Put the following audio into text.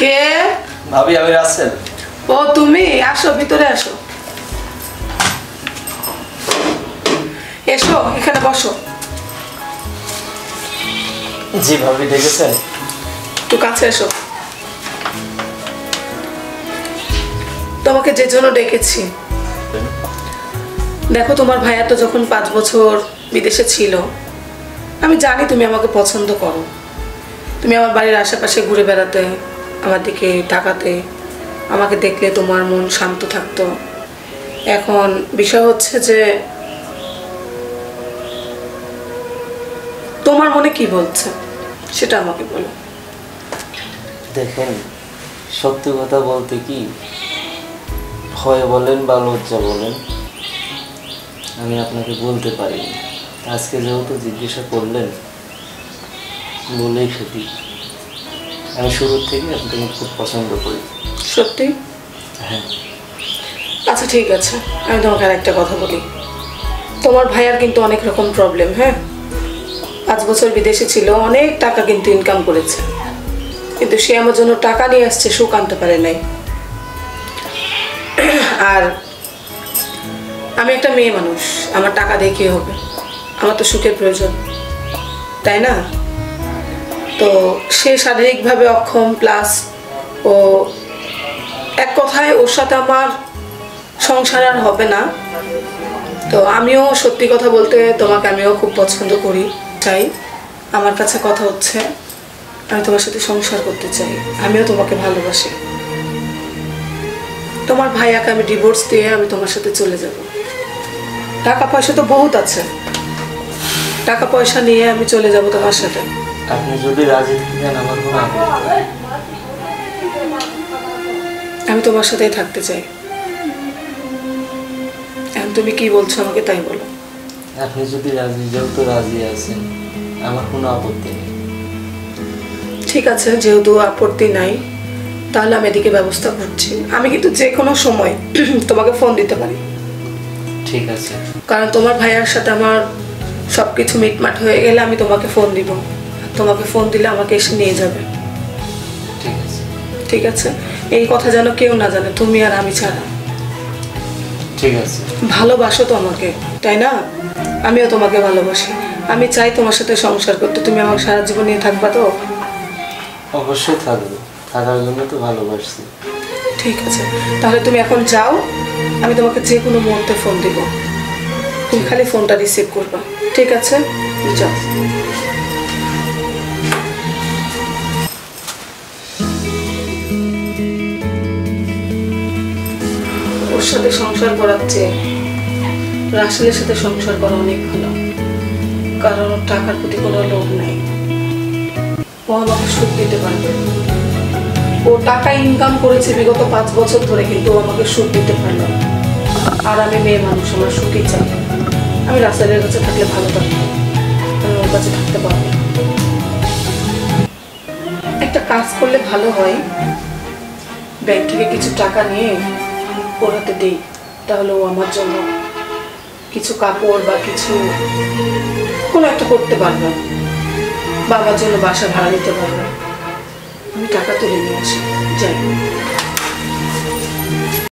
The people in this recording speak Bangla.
কে? ভাবি আমি রাসেল। ও তুমি আসো, ভিতরে আসো। এসো, এখানে বসো। জি ভাবি, দেখেছেন? একটু কাছে এসো। তোমাকে যে জন্য ডেকেছি, দেখো তোমার ভাইয়া তো যখন 5 বছর বিদেশে ছিল, আমি জানি তুমি আমাকে পছন্দ করো। তুমি আমার বাড়ির আশেপাশে ঘুরে বেড়াতে, আমার দিকে তাকাতে, আমাকে দেখলে তোমার মন শান্ত থাকতো। এখন বিষয় হচ্ছে যে তোমার মনে কি বলছে সেটা আমাকে বলো। দেখেন, সত্যি কথা বলতে কি, ভয় বলেন বা লজ্জা বলেন, আমি আপনাকে বলতে পারিনি। আজকে যেহেতু জিজ্ঞাসা করলেন, বলেই ফেলি, আমি শুরুর থেকে আপনাকে খুব পছন্দ করি। সত্যি? হ্যাঁ। আচ্ছা ঠিক আছে, আমি তোমাকে আর একটা কথা বলি। তোমার ভাইয়ার কিন্তু অনেক রকম প্রবলেম। হ্যাঁ, 5 বছর বিদেশে ছিল, অনেক টাকা কিন্তু ইনকাম করেছে, কিন্তু সে আমার জন্য টাকা নিয়ে আসছে, সুখ আনতে পারে নাই। আর আমি একটা মেয়ে মানুষ, আমার টাকা দিয়ে কি হবে? আমার তো সুখের প্রয়োজন, তাই না? তো সে শারীরিকভাবে অক্ষম, প্লাস ও এক কথায় ওর সাথে আমার সংসার আর হবে না। তো আমিও সত্যি কথা বলতে তোমাকে আমিও খুব পছন্দ করি, চাই। আমার কাছে কথা হচ্ছে, আমি তোমার সাথে সংসার করতে চাই, আমিও তোমাকে ভালোবাসি। তোমার ভাইয়াকে আমি ডিভোর্স দিয়ে আমি তোমার সাথে চলে যাব। টাকা পয়সা তো বহুত আছে, টাকা পয়সা নিয়ে আমি চলে যাব তোমার সাথে। আপনি যদি রাজি থাকেন আমার কোনো আপত্তি নেই। আমি তোমার সাথেই থাকতে চাই। এখন তুমি কি বলছো আমাকে তাই বলো। আপনি যদি রাজি, যেহেতু রাজি আছেন, আমার কোনো আপত্তি নেই। ঠিক আছে, যেহেতু আপত্তি নাই, তাহলে আমি এদিকে ব্যবস্থা করছি। আমি কিন্তু যে কোনো সময় তোমাকে ফোন দিতে পারি। ঠিক আছে। কারণ তোমার ভাইয়ার সাথে আমার সব কিছু মিটমাট হয়ে গেলে আমি তোমাকে ফোন দিব। তোমাকে ফোন দিলে আমাকে এসে নিয়ে যাবে। ঠিক আছে। ঠিক আছে, এই কথা যেন কেউ না জানে, তুমি আর আমি ছাড়া। ঠিক আছে। ভালোবাসো তো আমাকে, তাই না? আমিও তোমাকে ভালোবাসি। আমি চাই তোমার সাথে সংসার করতে। তুমি আমার সারা জীবন নিয়ে থাকবা তো? অবশ্যই থাকবো, থাকার জন্য তো ভালোবাসছি। ঠিক আছে, তাহলে তুমি এখন যাও, আমি তোমাকে যে কোনো মুহূর্তে ফোন দিব, তুমি খালি ফোনটা রিসিভ করবা। ঠিক আছে, যাও। ওর সাথে সংসার করার চেয়ে রাসেলের সাথে সংসার করা অনেক ভালো, কারণ ওর টাকার প্রতি কোনো লোভ নাই। ও আমাকে সুখ দিতে পারবে। ও টাকা ইনকাম করেছে বিগত 5 বছর ধরে, কিন্তু ও আমাকে সুখ দিতে পারলো না। আর আমি মেয়ে মানুষ, আমার সুখই চাই। আমি রাসেলের কাছে থাকলে ভালো থাকবো, আমি ওর কাছে থাকতে পারবো। একটা কাজ করলে ভালো হয়, ব্যাংক থেকে কিছু টাকা নিয়ে ওর হাতে দিই, তাহলে ও আমার জন্য কিছু কাপড় বা কিছু কোনো একটা করতে পারবে, বাবার জন্য বাসা ভাড়া দিতে পারবে। আমি টাকা তুলে নিয়ে আসি, যাই।